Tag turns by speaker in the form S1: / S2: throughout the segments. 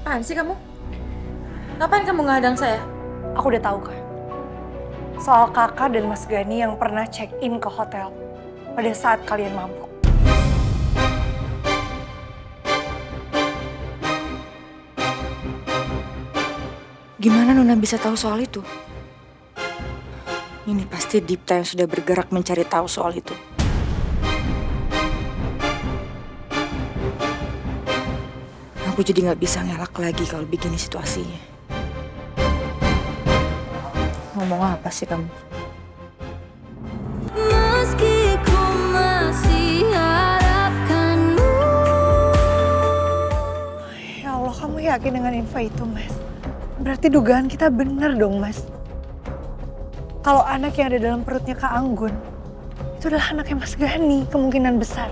S1: Apaan sih kamu? Ngapain kamu ngadang saya?
S2: Aku udah tahu kan. Soal kakak dan Mas Gani yang pernah check-in ke hotel pada saat kalian mabuk.
S3: Gimana Nona bisa tahu soal itu? Ini pasti Dipta yang sudah bergerak mencari tahu soal itu. Aku jadi nggak bisa ngelak lagi kalau begini situasinya. Ngomong apa sih kamu?
S4: Meski ku masih harapkanmu.
S2: Ya Allah, kamu yakin dengan info itu, Mas? Berarti dugaan kita benar dong, Mas. Kalau anak yang ada dalam perutnya Kak Anggun, itu adalah anaknya Mas Gani, kemungkinan besar.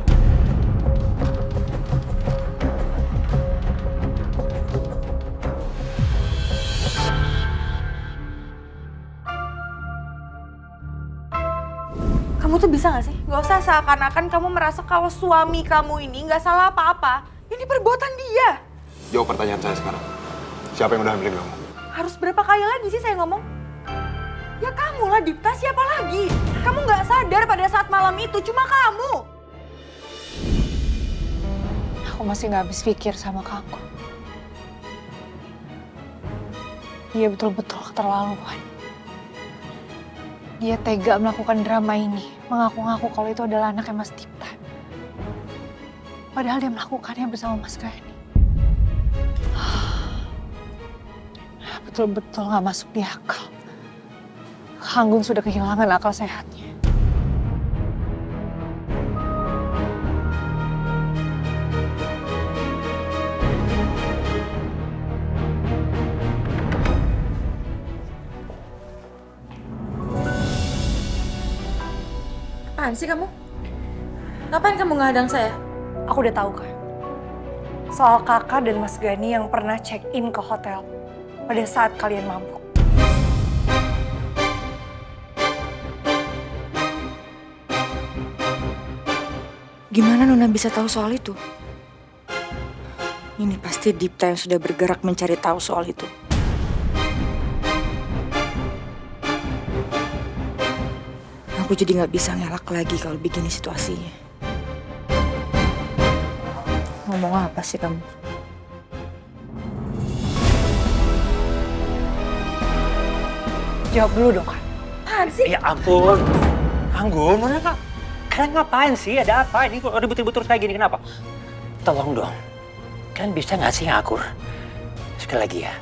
S1: Kamu tuh bisa gak sih? Gak usah seakan-akan kamu merasa kalau suami kamu ini gak salah apa-apa. Ini perbuatan dia.
S5: Jawab pertanyaan saya sekarang. Siapa yang udah hamilin kamu?
S1: Harus berapa kali lagi sih saya ngomong? Ya kamu lah Dipta, siapa lagi? Kamu gak sadar pada saat malam itu, cuma kamu.
S2: Aku masih gak habis pikir sama Kak Anggun. Dia betul-betul keterlaluan. Dia tega melakukan drama ini, mengaku-ngaku kalau itu adalah anaknya Mas Dipta. Padahal dia melakukannya bersama Mas Gani. Betul-betul gak masuk di akal. Anggun sudah kehilangan akal sehatnya.
S1: Apaan sih kamu? Ngapain kamu ngadang saya?
S2: Aku udah tahu kan. Soal kakak dan Mas Gani yang pernah check-in ke hotel pada saat kalian mabuk.
S3: Gimana Nona bisa tahu soal itu? Ini pasti Dipta yang sudah bergerak mencari tahu soal itu. Aku jadi nggak bisa ngelak lagi kalau begini situasinya. Ngomong apa sih kamu?
S2: Jawab dulu dong, Kak.
S1: Apaan sih?
S6: Ya ampun, Anggun, mana kak? Kalian ngapain sih? Ada apa ini? Kok ribut-ribut terus kayak gini? Kenapa? Tolong dong, kalian bisa nggak sih ngakur? Sekali lagi ya,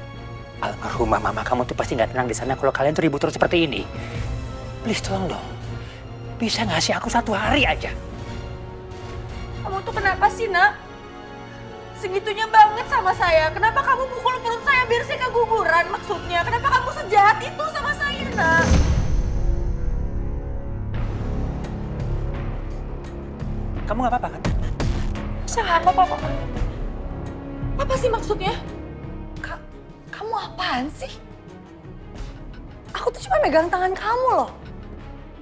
S6: almarhumah mama kamu tuh pasti nggak tenang di sana kalau kalian tuh ribut terus seperti ini. Please tolong dong, bisa nggak sih aku 1 hari aja?
S1: Kamu tuh kenapa sih, Nak? Segitunya banget sama saya. Kenapa kamu pukul perut saya biar saya keguguran maksudnya? Kenapa kamu sejahat itu sama saya, Nak?
S6: Kamu nggak apa-apa kan?
S1: Saya nggak apa-apa. Apa sih maksudnya?
S2: Kak, kamu apaan sih? Aku tuh cuma megang tangan kamu loh.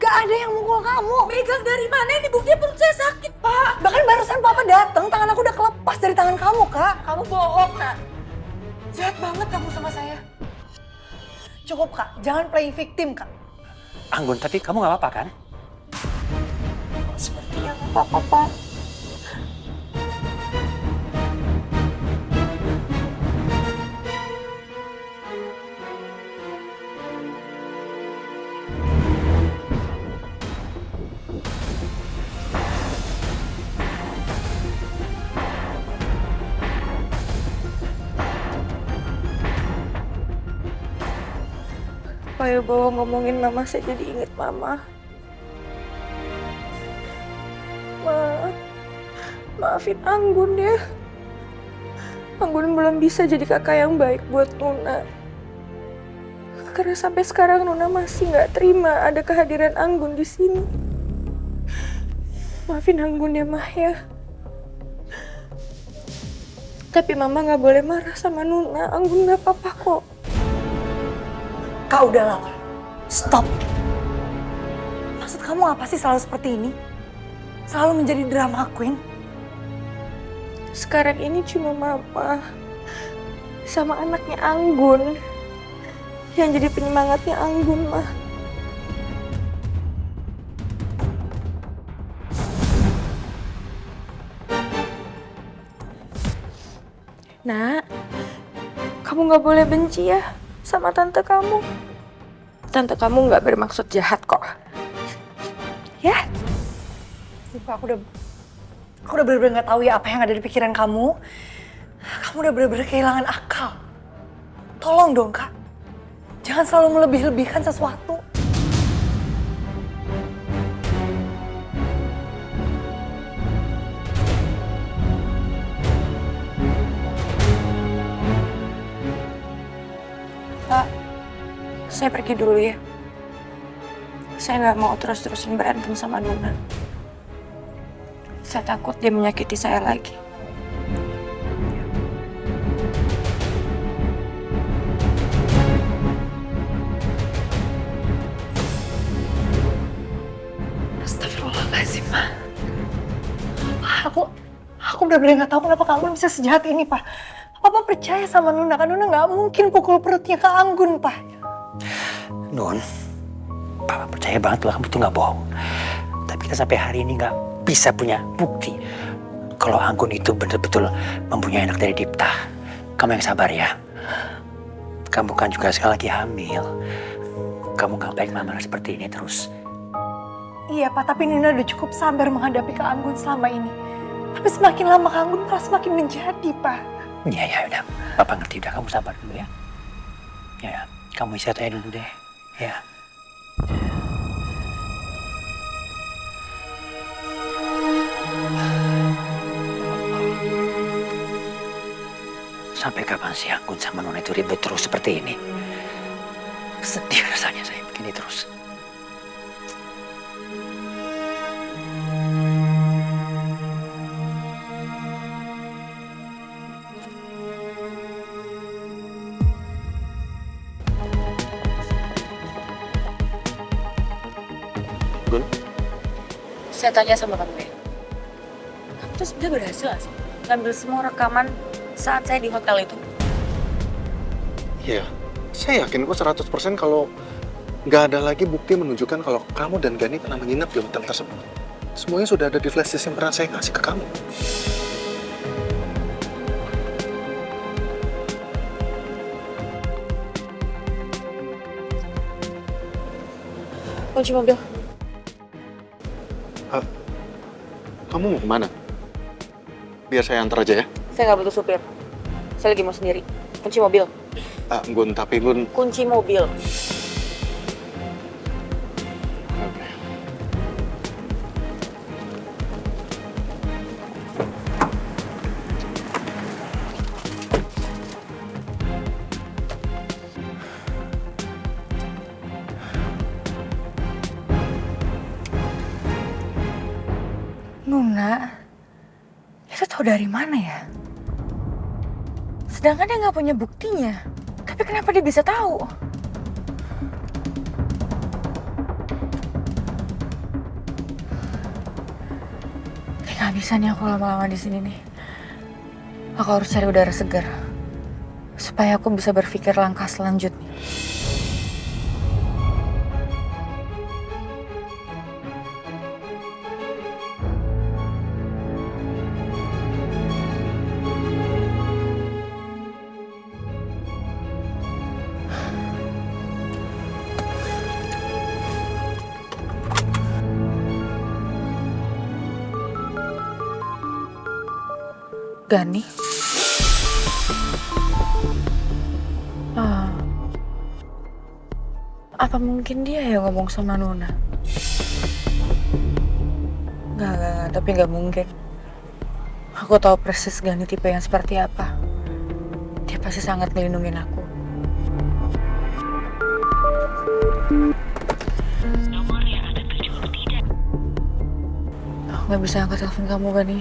S2: Gak ada yang mukul kamu.
S1: Megang dari mana? Ini buktinya perut saya sakit, Pak.
S2: Bahkan barusan Papa datang, tangan aku udah kelepas dari tangan kamu, Kak.
S1: Kamu bohong, Nak. Jahat banget kamu sama saya.
S2: Cukup, Kak. Jangan playing victim, Kak.
S6: Anggun, tapi kamu nggak apa-apa kan?
S1: Sepertinya nggak apa-apa. Ayo bawa ngomongin mama, saya jadi inget mama. Maafin Anggun ya. Anggun belum bisa jadi kakak yang baik buat Nuna. Karena sampai sekarang Nuna masih nggak terima ada kehadiran Anggun di sini. Maafin Anggun ya, Mah ya. Tapi Mama nggak boleh marah sama Nuna. Anggun nggak apa-apa kok.
S2: Kak, udahlah, Kak. Stop. Maksud kamu apa sih selalu seperti ini? Selalu menjadi drama queen?
S1: Sekarang ini cuma Mama. sama anaknya Anggun. Yang jadi penyemangatnya Anggun, mah. Nak, kamu gak boleh benci ya sama tante kamu. Tante kamu gak bermaksud jahat kok. Ya?
S2: Siva, aku udah bener-bener gak tahu ya apa yang ada di pikiran kamu. Kamu udah bener-bener kehilangan akal. Tolong dong, Kak. Jangan selalu melebih-lebihkan sesuatu.
S1: Pak, saya pergi dulu ya. Saya nggak mau terus-terusan berantem sama Nuna. Saya takut dia menyakiti saya lagi.
S2: Astagfirullahaladzim, Ma. Aku benar-benar gak tahu kenapa kamu bisa sejahat ini, Pak. Papa percaya sama Nuna, kan Nuna gak mungkin pukul perutnya ke Anggun, Pak.
S6: Nun, Papa percaya banget lah kamu tuh gak bohong. Tapi kita sampai hari ini gak bisa punya bukti kalau Anggun itu betul-betul mempunyai anak dari Dipta. Kamu yang sabar ya. Kamu kan juga sekali lagi hamil. Kamu gak baik marah seperti ini terus.
S2: Iya, Pak, tapi Nuna udah cukup sabar menghadapi Kak Anggun selama ini. Tapi semakin lama Kak Anggun malah semakin menjadi, Pak.
S6: Iya, ya udah. Papa ngerti, udah kamu sabar dulu ya. Ya, kamu istirahat aja dulu deh. Ya. Sampai kapan sih Anggun sama Nona itu ribut terus seperti ini? Sedih rasanya saya begini terus.
S5: Gun?
S1: Saya tanya sama kamu ya. Kamu tuh sebenarnya berhasil gak sih ngambil semua rekaman saat saya di hotel itu?
S5: Iya, saya yakin kok 100% kalau nggak ada lagi bukti menunjukkan kalau kamu dan Gani pernah menginap di hotel tersebut. Semuanya sudah ada di flash disk yang pernah saya kasih ke kamu.
S1: Kunci mobil.
S5: Kamu mau kemana? Biar saya antar aja ya.
S1: Saya nggak butuh supir. Saya lagi mau sendiri. Kunci mobil.
S5: Gun, tapi Gun...
S1: Kunci mobil.
S5: Oke.
S1: Nuna, itu tahu dari mana ya? Sedangkan dia nggak punya buktinya. Tapi kenapa dia bisa tahu? Nggak bisa nih aku lama-lama di sini nih. Aku harus cari udara segar supaya aku bisa berpikir langkah selanjutnya. Gani? Apa mungkin dia yang ngomong sama Nuna? Enggak, tapi nggak mungkin. Aku tahu persis Gani tipe yang seperti apa. Dia pasti sangat ngelindungin aku. Nomor yang Anda tuju tidak. Aku nggak bisa angkat telepon kamu, Gani.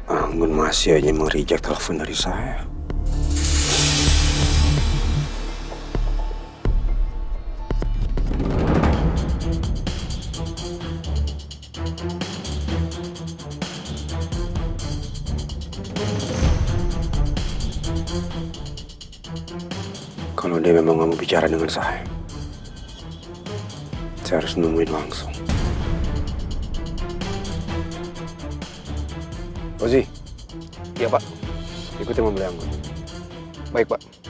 S7: Anggun masih aja mau-reject telepon dari saya. Kalau dia memang nggak mau bicara dengan saya harus nemuin langsung. Ozi.
S5: Iya, Pak.
S7: Ikutin mobil Anggun.
S5: Baik, Pak.